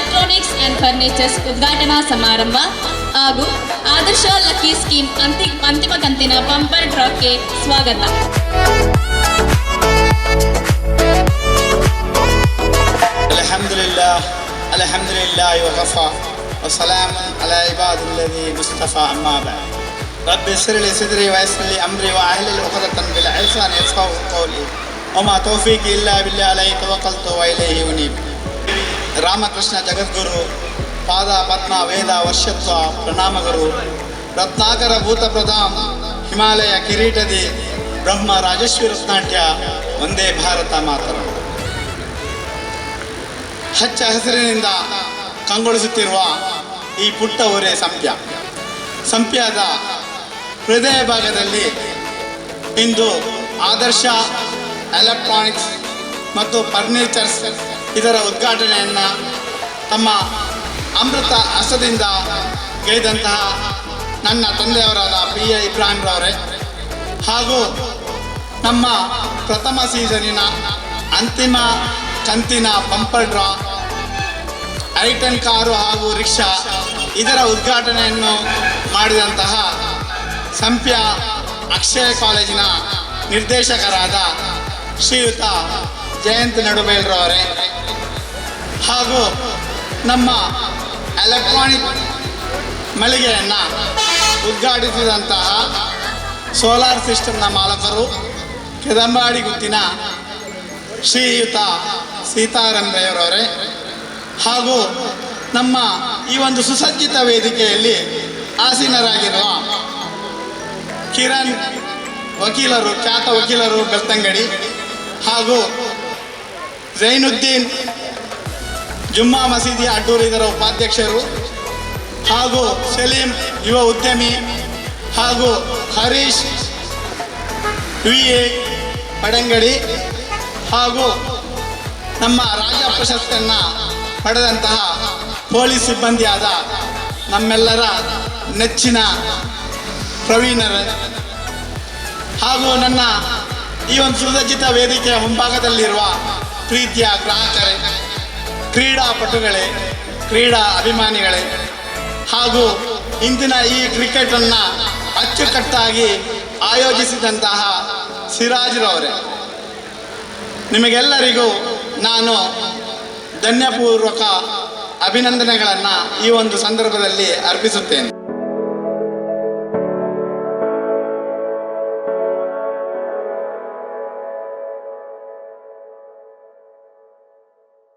Electronics and furnitures ಉದ್ಘಾಟನಾ ಸಮಾರಂಭ ಹಾಗೂ ಆದರ್ಶ ಲಕ್ಕಿ ಸ್ಕೀಮ್ ಅಂತಿಮ ಕಂತಿನ ಬಂಪರ್ ಡ್ರಾಕ್ಕೆ ಸ್ವಾಗತ. ಅಲ್ಹಮ್ದುಲಿಲ್ಲಾಹಿ ವಕಫಾ ವಸಲಾಮು ಅಲಾ ಇಬಾದಿಲ್ಲದಿ ಮುಸ್ತಫಾ ಅಮ್ಮಾ ಬಅದ್. ರಬ್ಬಿ ಯಸ್ಸಿರ್ ಲೀ ಸಿದ್ರಿ ವಯಸ್ಸಿರ್ ಲೀ ಅಮ್ರಿ ವಅಹ್ಲಿಲ್ ಉಕ್ದತನ್ ಮಿನ್ ಲಿಸಾನಿ ಯಫ್ಖಹು ಕೌಲಿ ವಮಾ ತೌಫೀಕಿ ಇಲ್ಲಾ ಬಿಲ್ಲಾಹಿ ಅಲೈಹಿ ತವಕ್ಕಲ್ತು ವ ಇಲೈಹಿ ಉನೀಬ್. ರಾಮಕೃಷ್ಣ ಜಗದ್ಗುರು ಪಾದ ಪದ್ಮ ವೇದ ವರ್ಷತ್ವ ಪ್ರಣಾಮಗುರು ರತ್ನಾಕರ ಭೂತ ಪ್ರಧಾಮ್ ಹಿಮಾಲಯ ಕಿರೀಟದಿ ಬ್ರಹ್ಮ ರಾಜಶ್ರೀ ರತ್ನಾಟ್ಯ ಒಂದೇ ಭಾರತ ಮಾತರ. ಹಚ್ಚ ಹಸಿರಿನಿಂದ ಕಂಗೊಳಿಸುತ್ತಿರುವ ಈ ಪುಟ್ಟ ಊರೇ ಸಂಪ್ಯದ ಹೃದಯ ಭಾಗದಲ್ಲಿ ಇಂದು ಆದರ್ಶ ಎಲೆಕ್ಟ್ರಾನಿಕ್ಸ್ ಮತ್ತು ಫರ್ನಿಚರ್ಸ್ ಇದರ ಉದ್ಘಾಟನೆಯನ್ನು ತಮ್ಮ ಅಮೃತ ಹಸ್ತದಿಂದ ಗೈದಂತಹ ನನ್ನ ತಂದೆಯವರಾದ ಪ್ರಿಯ ಇಬ್ರಾಹಿಂರವರೇ ಹಾಗೂ ನಮ್ಮ ಪ್ರಥಮ ಸೀಸನಿನ ಅಂತಿಮ ಕಂತಿನ ಬಂಪರ್ ಡ್ರಾ ಐಟನ್ ಕಾರು ಹಾಗೂ ರಿಕ್ಷಾ ಇದರ ಉದ್ಘಾಟನೆಯನ್ನು ಮಾಡಿದಂತಹ ಸಂಪ್ಯ ಅಕ್ಷಯ ಕಾಲೇಜಿನ ನಿರ್ದೇಶಕರಾದ ಶ್ರೀಯುತ ಜಯಂತ್ ನಡುಬೇಲ್ರವರೇ ಹಾಗೂ ನಮ್ಮ ಎಲೆಕ್ಟ್ರಾನಿಕ್ ಮಳಿಗೆಯನ್ನು ಉದ್ಘಾಟಿಸಿದಂತಹ ಸೋಲಾರ್ ಸಿಸ್ಟಮ್ನ ಮಾಲಕರು ಕೆದಂಬಾಡಿ ಗುತ್ತಿನ ಶ್ರೀಯುತ ಸೀತಾರಾಮಯ್ಯರವರೇ ಹಾಗೂ ನಮ್ಮ ಈ ಒಂದು ಸುಸಜ್ಜಿತ ವೇದಿಕೆಯಲ್ಲಿ ಆಸೀನರಾಗಿರುವ ಕಿರಣ್ ವಕೀಲರು, ಖ್ಯಾತ ವಕೀಲರು ಬೆಳ್ತಂಗಡಿ ಹಾಗೂ ಝೈನುದ್ದೀನ್ ಜುಮ್ಮಾ ಮಸೀದಿ ಅಡ್ಡೂರು ಇದರ ಉಪಾಧ್ಯಕ್ಷರು ಹಾಗೂ ಸಲೀಂ ಯುವ ಉದ್ಯಮಿ ಹಾಗೂ ಹರೀಶ್ VA ಪಡಂಗಡಿ ಹಾಗೂ ನಮ್ಮ ರಾಜ್ಯ ಪ್ರಶಸ್ತಿಯನ್ನು ಪಡೆದಂತಹ ಪೊಲೀಸ್ ಸಿಬ್ಬಂದಿಯಾದ ನಮ್ಮೆಲ್ಲರ ನೆಚ್ಚಿನ ಪ್ರವೀಣರು ಹಾಗೂ ನನ್ನ ಈ ಒಂದು ಸುಸಜ್ಜಿತ ವೇದಿಕೆಯ ಮುಂಭಾಗದಲ್ಲಿರುವ ಪ್ರೀತಿಯ ಗ್ರಾಹಕರೇ, ಕ್ರೀಡಾಪಟುಗಳೇ, ಕ್ರೀಡಾ ಅಭಿಮಾನಿಗಳೇ ಹಾಗೂ ಇಂದಿನ ಈ ಕ್ರಿಕೆಟನ್ನು ಅಚ್ಚುಕಟ್ಟಾಗಿ ಆಯೋಜಿಸಿದಂತಹ ಸಿರಾಜ್ರವರೇ, ನಿಮಗೆಲ್ಲರಿಗೂ ನಾನು ಧನ್ಯಪೂರ್ವಕ ಅಭಿನಂದನೆಗಳನ್ನು ಈ ಒಂದು ಸಂದರ್ಭದಲ್ಲಿ ಅರ್ಪಿಸುತ್ತೇನೆ.